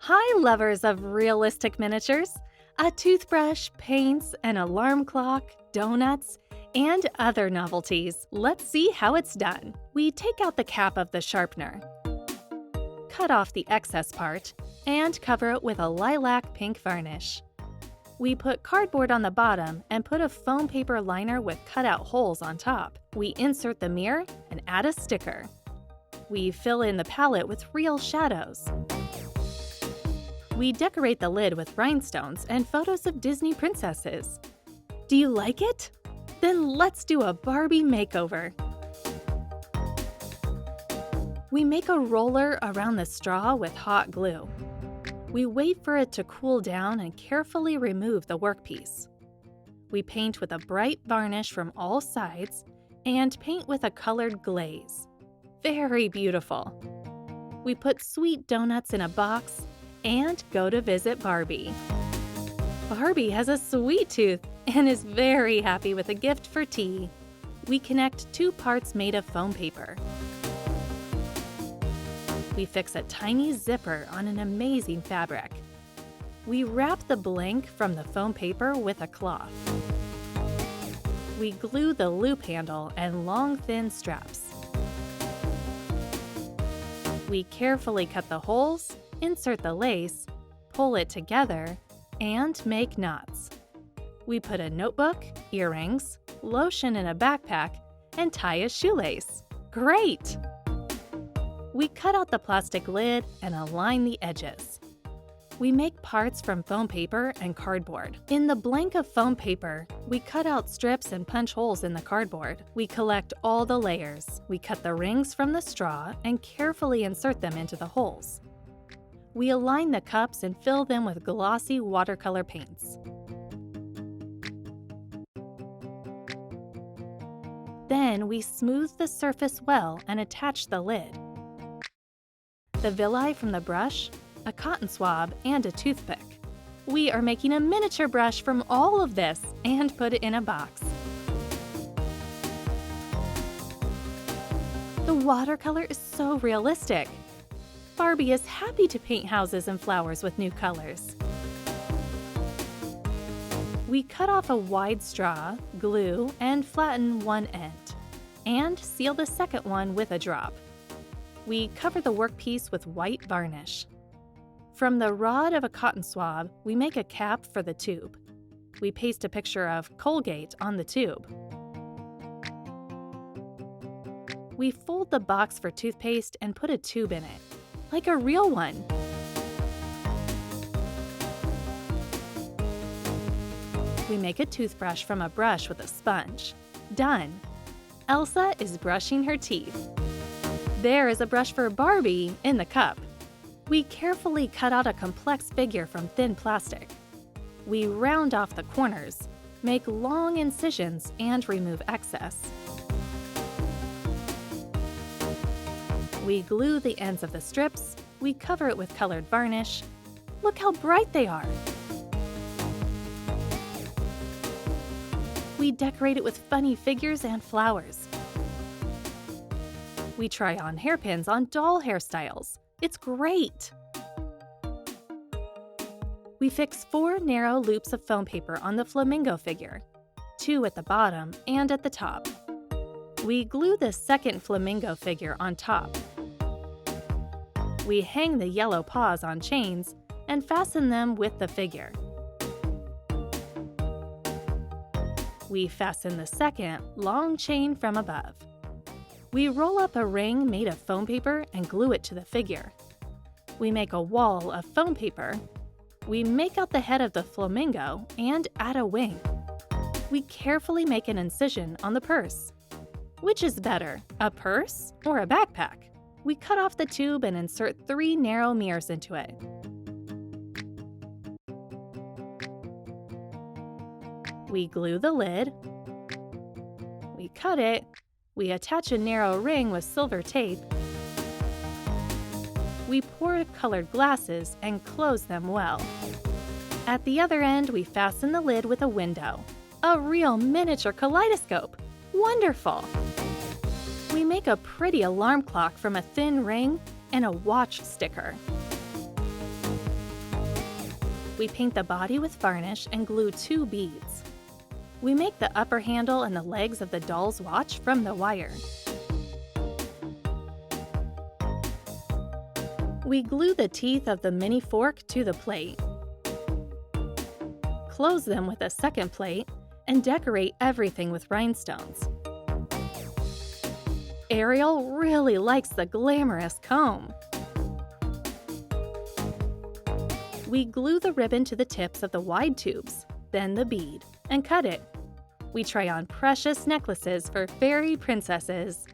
Hi, lovers of realistic miniatures! A toothbrush, paints, an alarm clock, donuts, and other novelties. Let's see how it's done. We take out the cap of the sharpener, cut off the excess part, and cover it with a lilac pink varnish. We put cardboard on the bottom and put a foam paper liner with cutout holes on top. We insert the mirror and add a sticker. We fill in the palette with real shadows. We decorate the lid with rhinestones and photos of Disney princesses. Do you like it? Then let's do a Barbie makeover. We make a roller around the straw with hot glue. We wait for it to cool down and carefully remove the workpiece. We paint with a bright varnish from all sides and paint with a colored glaze. Very beautiful. We put sweet donuts in a box and go to visit Barbie. Barbie has a sweet tooth and is very happy with a gift for tea. We connect two parts made of foam paper. We fix a tiny zipper on an amazing fabric. We wrap the blank from the foam paper with a cloth. We glue the loop handle and long thin straps. We carefully cut the holes, insert the lace, pull it together, and make knots. We put a notebook, earrings, lotion in a backpack, and tie a shoelace. Great! We cut out the plastic lid and align the edges. We make parts from foam paper and cardboard. In the blank of foam paper, we cut out strips and punch holes in the cardboard. We collect all the layers. We cut the rings from the straw and carefully insert them into the holes. We align the cups and fill them with glossy watercolor paints. Then we smooth the surface well and attach the lid. The villi from the brush, a cotton swab, and a toothpick. We are making a miniature brush from all of this and put it in a box. The watercolor is so realistic. Barbie is happy to paint houses and flowers with new colors. We cut off a wide straw, glue, and flatten one end, and seal the second one with a drop. We cover the workpiece with white varnish. From the rod of a cotton swab, we make a cap for the tube. We paste a picture of Colgate on the tube. We fold the box for toothpaste and put a tube in it, like a real one. We make a toothbrush from a brush with a sponge. Done! Elsa is brushing her teeth. There is a brush for Barbie in the cup. We carefully cut out a complex figure from thin plastic. We round off the corners, make long incisions, and remove excess. We glue the ends of the strips. We cover it with colored varnish. Look how bright they are! We decorate it with funny figures and flowers. We try on hairpins on doll hairstyles. It's great! We fix 4 narrow loops of foam paper on the flamingo figure, 2 at the bottom and at the top. We glue the second flamingo figure on top. We hang the yellow paws on chains and fasten them with the figure. We fasten the second long chain from above. We roll up a ring made of foam paper and glue it to the figure. We make a wall of foam paper. We make out the head of the flamingo and add a wing. We carefully make an incision on the purse. Which is better, a purse or a backpack? We cut off the tube and insert 3 narrow mirrors into it. We glue the lid. We cut it. We attach a narrow ring with silver tape. We pour colored glasses and close them well. At the other end, we fasten the lid with a window. A real miniature kaleidoscope! Wonderful! We make a pretty alarm clock from a thin ring and a watch sticker. we paint the body with varnish and glue 2 beads. We make the upper handle and the legs of the doll's watch from the wire. We glue the teeth of the mini fork to the plate. Close them with a second plate and decorate everything with rhinestones. Ariel really likes the glamorous comb. We glue the ribbon to the tips of the wide tubes, then the bead, and cut it. We try on precious necklaces for fairy princesses.